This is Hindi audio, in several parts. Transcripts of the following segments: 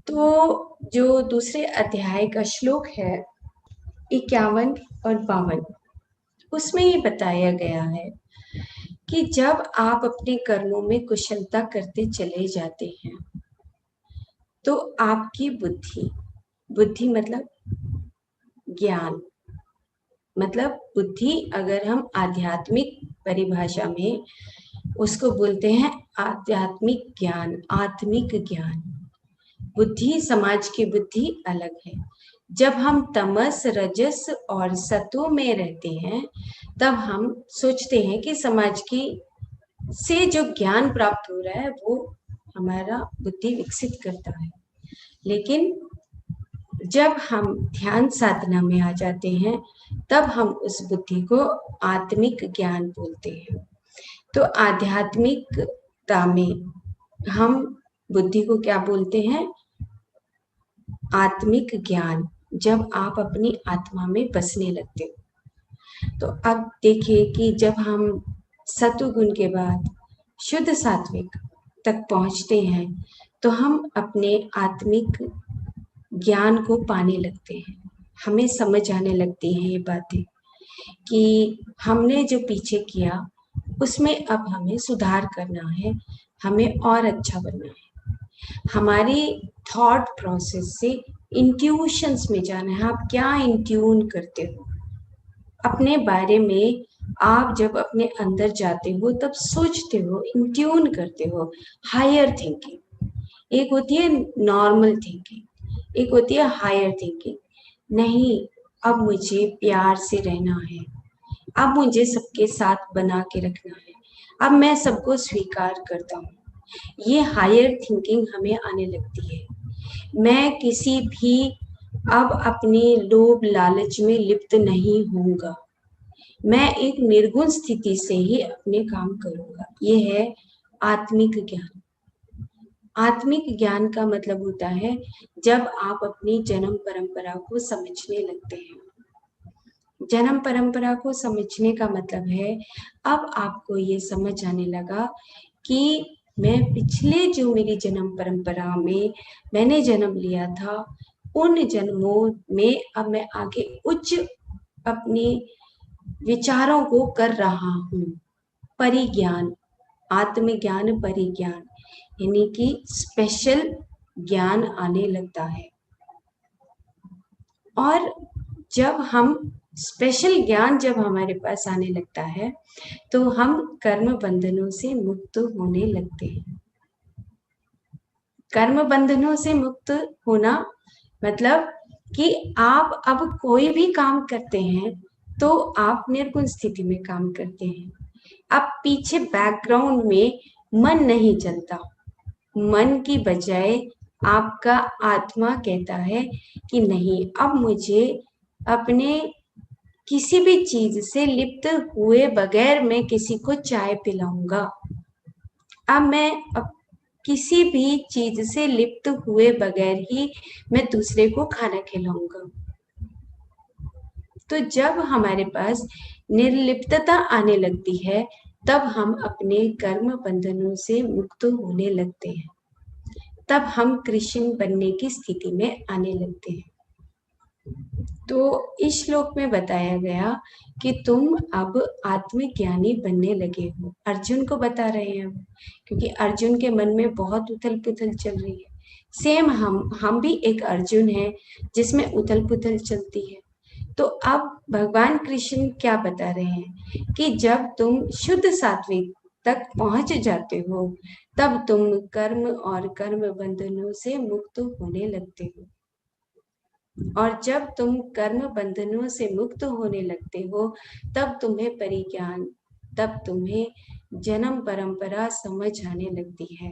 तो जो दूसरे अध्याय का श्लोक है 51 और 52, उसमें ये बताया गया है कि जब आप अपने कर्मों में कुशलता करते चले जाते हैं तो आपकी बुद्धि मतलब ज्ञान, मतलब बुद्धि अगर हम आध्यात्मिक परिभाषा में उसको बोलते हैं आध्यात्मिक ज्ञान, आत्मिक ज्ञान। बुद्धि, समाज की बुद्धि अलग है। जब हम तमस, रजस और सत्व में रहते हैं तब हम सोचते हैं कि समाज की से जो ज्ञान प्राप्त हो रहा है वो हमारा बुद्धि विकसित करता है। लेकिन जब हम ध्यान साधना में आ जाते हैं तब हम उस बुद्धि को आत्मिक ज्ञान बोलते हैं। तो आध्यात्मिकता में हम बुद्धि को क्या बोलते हैं? आत्मिक ज्ञान, जब आप अपनी आत्मा में बसने लगते हो। तो अब देखिए कि जब हम सत्वगुण के बाद शुद्ध सात्विक तक पहुंचते हैं तो हम अपने आत्मिक ज्ञान को पाने लगते हैं। हमें समझ आने लगती हैं ये बातें कि हमने जो पीछे किया उसमें अब हमें सुधार करना है, हमें और अच्छा बनना है। हमारी थॉट प्रोसेस से इंट्यूशंस में जाना है। आप क्या इंट्यून करते हो अपने बारे में? आप जब अपने अंदर जाते हो तब सोचते हो, इंट्यून करते हो। हायर थिंकिंग एक होती है, नॉर्मल थिंकिंग एक होती है, हायर थिंकिंग। नहीं, अब मुझे प्यार से रहना है, अब मुझे सबके साथ बना के रखना है, अब मैं सबको स्वीकार करता हूँ। ये हायर थिंकिंग हमें आने लगती है। मैं किसी भी अब अपने लोभ लालच में लिप्त नहीं होऊंगा, मैं एक निर्गुण स्थिति से ही अपने काम करूंगा। ये है आत्मिक ज्ञान। आत्मिक ज्ञान का मतलब होता है जब आप अपनी जन्म परंपरा को समझने लगते हैं। जन्म परंपरा को समझने का मतलब है अब आपको ये समझ आने लगा कि मैं पिछले जो मेरी जन्म परंपरा में मैंने जन्म लिया था उन जन्मों में अब मैं आगे उच्च अपने विचारों को कर रहा हूँ। परिज्ञान, आत्मज्ञान, परिज्ञान यानी कि स्पेशल ज्ञान आने लगता है। और जब हम स्पेशल ज्ञान जब हमारे पास आने लगता है तो हम कर्म बंधनों से मुक्त होने लगते हैं। कर्म बंधनों से मुक्त होना मतलब कि आप अब कोई भी काम करते हैं तो आप निर्गुण स्थिति में काम करते हैं। अब पीछे बैकग्राउंड में मन नहीं चलता। मन की बजाय आपका आत्मा कहता है कि नहीं, अब मुझे अपने किसी भी चीज से लिप्त हुए बगैर मैं किसी को चाय पिलाऊंगा। अब मैं किसी भी चीज से लिप्त हुए बगैर ही मैं दूसरे को खाना खिलाऊंगा। तो जब हमारे पास निर्लिप्तता आने लगती है तब हम अपने कर्म बंधनों से मुक्त होने लगते हैं। तब हम कृष्ण बनने की स्थिति में आने लगते हैं। तो इस श्लोक में बताया गया कि तुम अब आत्मज्ञानी बनने लगे हो। अर्जुन को बता रहे हैं अब, क्योंकि अर्जुन के मन में बहुत उथल पुथल चल रही है। सेम हम भी एक अर्जुन है जिसमें उथल पुथल चलती है। तो अब भगवान कृष्ण क्या बता रहे हैं कि जब तुम शुद्ध सात्विक तक पहुंच जाते हो तब तुम कर्म और कर्म बंधनों से मुक्त होने लगते हो। और जब तुम कर्म बंधनों से मुक्त होने लगते हो तब तुम्हें परिज्ञान, तब तुम्हें जन्म परंपरा समझ आने लगती है।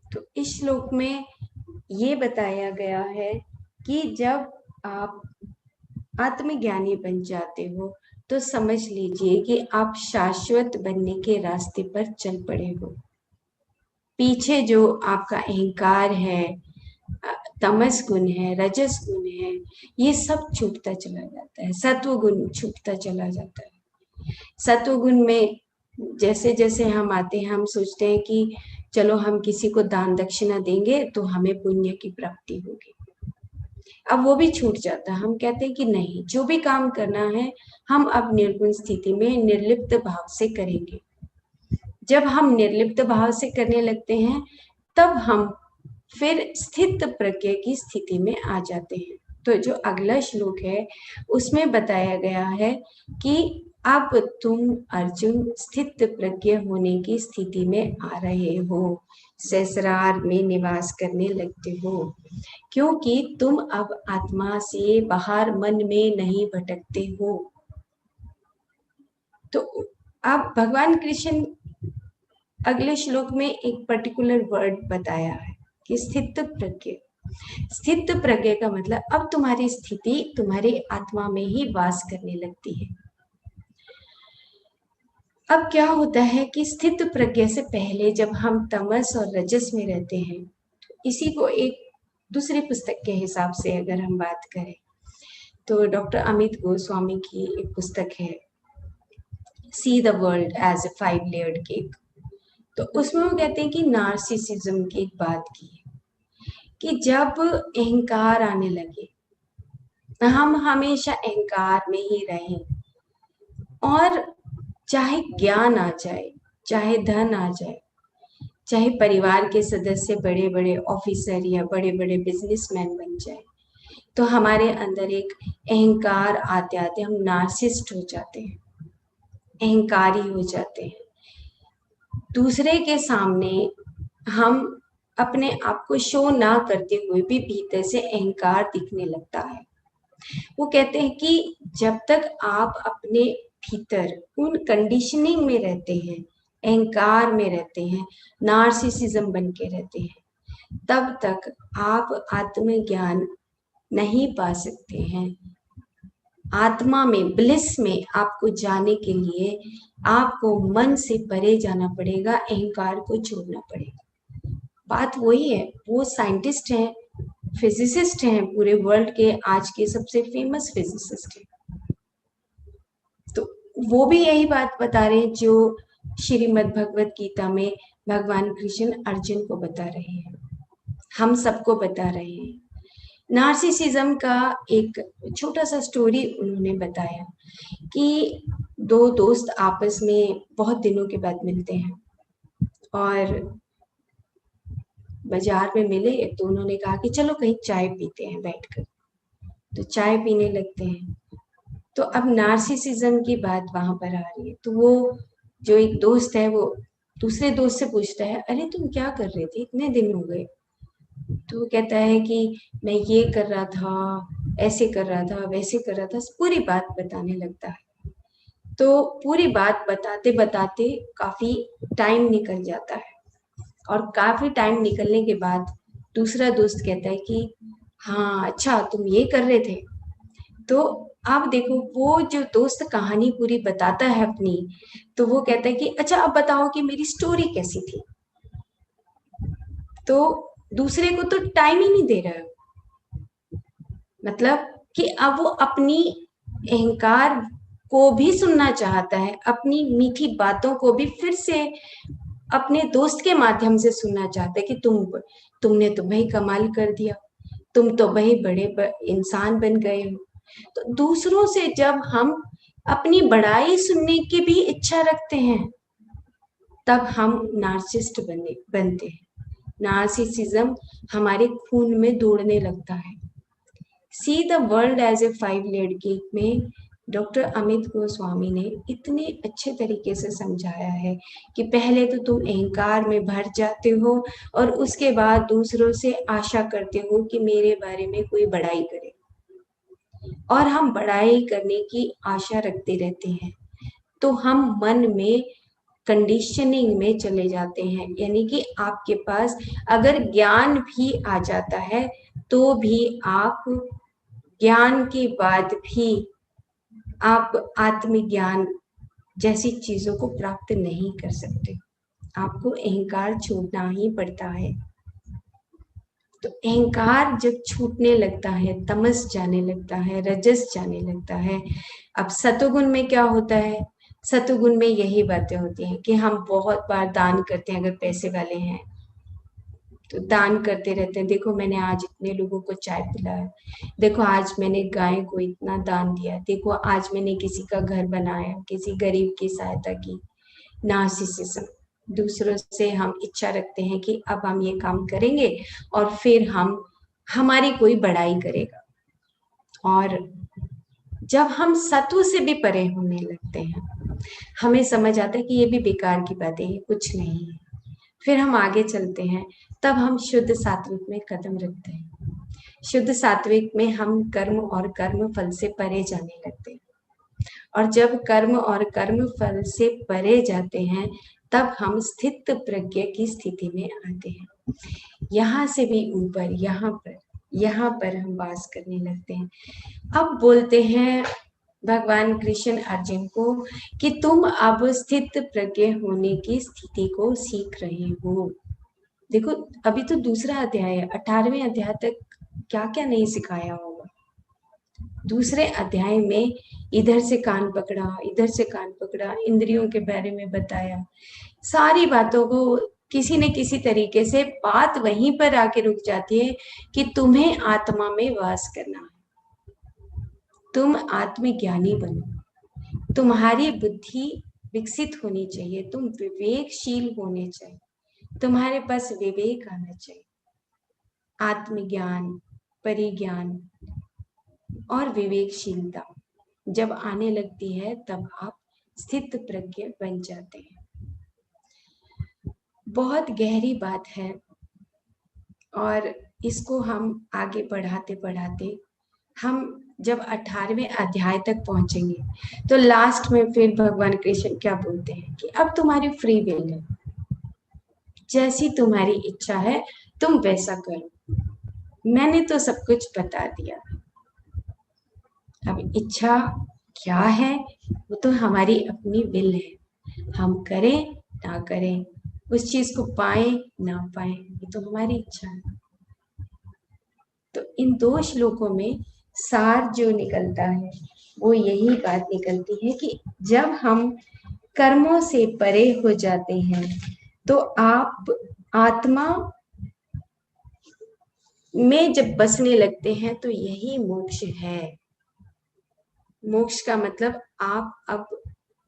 तो इस श्लोक में ये बताया गया है कि जब आप आत्मज्ञानी बन जाते हो तो समझ लीजिए कि आप शाश्वत बनने के रास्ते पर चल पड़े हो। पीछे जो आपका अहंकार है, तमस गुण है, रजस गुण है, ये सब छूटता चला जाता है। सत्व गुण छूटता चला जाता है। सत्व गुण में जैसे जैसे हम आते हैं हम सोचते हैं कि चलो हम किसी को दान दक्षिणा देंगे तो हमें पुण्य की प्राप्ति होगी। अब वो भी छूट जाता है। हम कहते हैं कि नहीं, जो भी काम करना है हम अब निर्गुण स्थिति में निर्लिप्त भाव से करेंगे। जब हम निर्लिप्त भाव से करने लगते हैं तब हम फिर स्थित प्रज्ञ की स्थिति में आ जाते हैं। तो जो अगला श्लोक है उसमें बताया गया है कि अब तुम अर्जुन स्थित प्रज्ञ होने की स्थिति में आ रहे हो, ससुराल में निवास करने लगते हो, क्योंकि तुम अब आत्मा से बाहर मन में नहीं भटकते हो। तो अब भगवान कृष्ण अगले श्लोक में एक पर्टिकुलर वर्ड बताया है कि स्थित प्रज्ञ। स्थित प्रज्ञ का मतलब अब तुम्हारी स्थिति तुम्हारी आत्मा में ही वास करने लगती है। अब क्या होता है कि स्थित प्रज्ञ से पहले जब हम तमस और रजस में रहते हैं, इसी को एक दूसरी पुस्तक के हिसाब से अगर हम बात करें तो डॉक्टर अमित गोस्वामी की एक पुस्तक है see the world as a 5 layered cake. तो उसमें वो कहते हैं कि नार्सिसिज्म की एक बात की है कि जब अहंकार आने लगे, हम हमेशा अहंकार में ही रहें और चाहे ज्ञान आ जाए, चाहे धन आ जाए, चाहे परिवार के सदस्य बड़े बड़े ऑफिसर या बड़े बड़े बिजनेसमैन बन जाए, तो हमारे अंदर एक अहंकार आते आते हम नार्सिस्ट हो जाते हैं, अहंकारी हो जाते हैं। दूसरे के सामने हम अपने आप को शो ना करते हुए भी भीतर से अहंकार दिखने लगता है। वो कहते हैं कि जब तक आप अपने भीतर उन कंडीशनिंग में रहते हैं, अहंकार में रहते हैं, नार्सिसिज्म बन के रहते हैं, तब तक आप आत्मज्ञान नहीं पा सकते हैं। आत्मा में, ब्लिस में आपको जाने के लिए आपको मन से परे जाना पड़ेगा, अहंकार को छोड़ना पड़ेगा। बात वही है। वो साइंटिस्ट हैं, फिजिसिस्ट हैं, पूरे वर्ल्ड के आज के सबसे फेमस फिजिसिस्ट हैं, तो वो भी यही बात बता रहे हैं जो श्रीमद् भगवत गीता में भगवान कृष्ण अर्जुन को बता रहे हैं, हम सबको बता रहे हैं। नार्सिसिज्म का एक छोटा सा स्टोरी उन्होंने बताया कि दो दोस्त आपस में बहुत दिनों के बाद मिलते हैं और बाजार में मिले तो उन्होंने कहा कि चलो कहीं चाय पीते हैं बैठकर। तो चाय पीने लगते हैं। तो अब नार्सिसिज्म की बात वहां पर आ रही है। तो वो जो एक दोस्त है वो दूसरे दोस्त से पूछता है, अरे तुम क्या कर रहे थे, इतने दिन हो गए? तो वो कहता है कि मैं ये कर रहा था, ऐसे कर रहा था, वैसे कर रहा था, पूरी बात बताने लगता है। तो पूरी बात बताते बताते काफी टाइम निकल जाता है और काफी टाइम निकलने के बाद दूसरा दोस्त कहता है कि हाँ अच्छा तुम ये कर रहे थे। तो आप देखो वो जो दोस्त कहानी पूरी बताता है अपनी, तो वो कहता है कि अच्छा अब बताओ कि मेरी स्टोरी कैसी थी। तो दूसरे को तो टाइम ही नहीं दे रहा है, मतलब कि अब वो अपनी अहंकार को भी सुनना चाहता है, अपनी मीठी बातों को भी फिर से अपने दोस्त के माध्यम से सुनना चाहता है कि तुमने तो भाई कमाल कर दिया, तुम तो भाई बड़े इंसान बन गए हो। तो दूसरों से जब हम अपनी बड़ाई सुनने की भी इच्छा रखते हैं तब हम नार्सिस्ट बनते हैं। नार्सिसिज्म हमारे खून में दौड़ने लगता है। See the world as a 5 layered cake में डॉक्टर अमित गोस्वामी ने इतने अच्छे तरीके से समझाया है कि पहले तो तुम अहंकार में भर जाते हो और उसके बाद दूसरों से आशा करते हो कि मेरे बारे में कोई बड़ाई करे, और हम बड़ाई करने की आशा रखते रहते हैं तो हम मन में कंडीशनिंग में चले जाते हैं। यानी कि आपके पास अगर ज्ञान भी आ जाता है तो भी आप ज्ञान के बाद भी आप आत्मज्ञान जैसी चीजों को प्राप्त नहीं कर सकते। आपको अहंकार छोड़ना ही पड़ता है। तो अहंकार जब छूटने लगता है, तमस जाने लगता है, रजस जाने लगता है। अब सतोगुण में क्या होता है? सतुगुण में यही बातें होती हैं कि हम बहुत बार दान करते हैं। अगर पैसे वाले हैं तो दान करते रहते हैं, देखो मैंने आज इतने लोगों को चाय पिलाया, देखो आज मैंने गाय को इतना दान दिया, देखो आज मैंने किसी का घर बनाया, किसी गरीब की सहायता की। नार्सिसिज्म, दूसरों से हम इच्छा रखते हैं कि अब हम ये काम करेंगे और फिर हमारी कोई बड़ाई करेगा। और जब हम सत्व से भी परे होने लगते हैं, हमें समझ आता है कि ये भी बेकार की बात है, ये कुछ नहीं है, फिर हम आगे चलते हैं, तब हम शुद्ध सात्विक में कदम रखते हैं। शुद्ध सात्विक में हम कर्म और कर्म फल से परे जाने लगते हैं, और जब कर्म और कर्म फल से परे जाते हैं तब हम स्थित प्रज्ञ की स्थिति में आते हैं। यहाँ से भी ऊपर यहाँ पर हम वास करने लगते हैं। अब बोलते हैं भगवान कृष्ण अर्जुन को कि तुम अब स्थित प्रज्ञ होने की स्थिति को सीख रहे हो। देखो अभी तो दूसरा अध्याय है, 18वें अध्याय तक क्या क्या नहीं सिखाया होगा। दूसरे अध्याय में इधर से कान पकड़ा, इधर से कान पकड़ा, इंद्रियों के बारे में बताया, सारी बातों को किसी न किसी तरीके से बात वहीं पर आके रुक जाती है कि तुम्हें आत्मा में वास करना है, तुम आत्मज्ञानी बनो, तुम्हारी बुद्धि विकसित होनी चाहिए, तुम विवेकशील होने चाहिए, तुम्हारे पास विवेक आना चाहिए। आत्मज्ञान, परिज्ञान और विवेकशीलता जब आने लगती है तब आप स्थित प्रज्ञ बन जाते हैं। बहुत गहरी बात है और इसको हम आगे बढ़ाते बढ़ाते हम जब 18वें अध्याय तक पहुंचेंगे तो लास्ट में फिर भगवान कृष्ण क्या बोलते हैं कि अब तुम्हारी फ्री विल है, जैसी तुम्हारी इच्छा है तुम वैसा करो, मैंने तो सब कुछ बता दिया। अब इच्छा क्या है वो तो हमारी अपनी विल है, हम करें ना करें, उस चीज को पाए ना पाए, ये तो हमारी इच्छा है। तो इन 2 श्लोकों में सार जो निकलता है वो यही बात निकलती है कि जब हम कर्मों से परे हो जाते हैं तो आप आत्मा में जब बसने लगते हैं तो यही मोक्ष है। मोक्ष का मतलब आप अब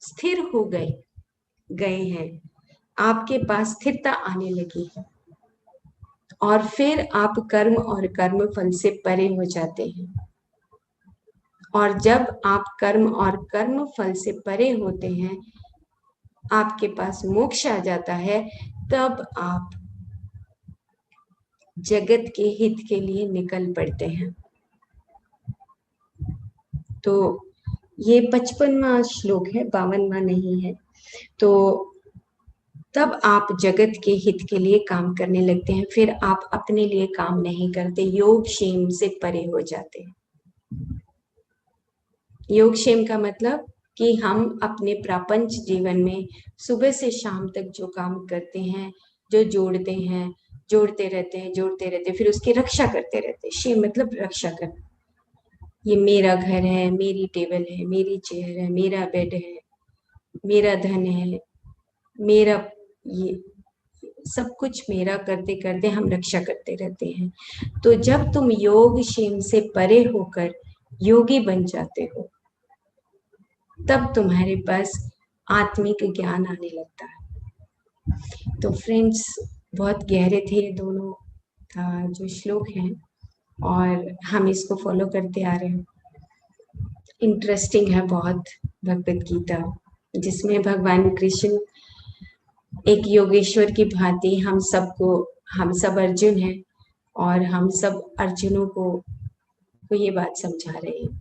स्थिर हो गए हैं, आपके पास स्थिरता आने लगी है और फिर आप कर्म और कर्म फल से परे हो जाते हैं। और जब आप कर्म और कर्म फल से परे होते हैं, आपके पास मोक्ष आ जाता है, तब आप जगत के हित के लिए निकल पड़ते हैं। तो ये 55वां श्लोक है, 52वां नहीं है। तो तब आप जगत के हित के लिए काम करने लगते हैं, फिर आप अपने लिए काम नहीं करते, योग क्षेम से परे हो जाते हैं। योग क्षेम का मतलब कि हम अपने प्रापंच जीवन में सुबह से शाम तक जो काम करते हैं, जो जोड़ते हैं, जोड़ते रहते, फिर उसकी रक्षा करते रहते। क्षेम मतलब रक्षा करना। ये मेरा घर है, मेरी टेबल है, मेरी चेयर है, मेरा बेड है, मेरा धन है, मेरा ये सब कुछ मेरा करते करते हम रक्षा करते रहते हैं। तो जब तुम योग क्षेम से परे होकर योगी बन जाते हो तब तुम्हारे पास आत्मिक ज्ञान आने लगता है। तो फ्रेंड्स, बहुत गहरे थे ये दोनों जो श्लोक हैं और हम इसको फॉलो करते आ रहे हैं। इंटरेस्टिंग है बहुत भगवत गीता, जिसमें भगवान कृष्ण एक योगेश्वर की भांति हम सब अर्जुन हैं और हम सब अर्जुनों को ये बात समझा रहे हैं।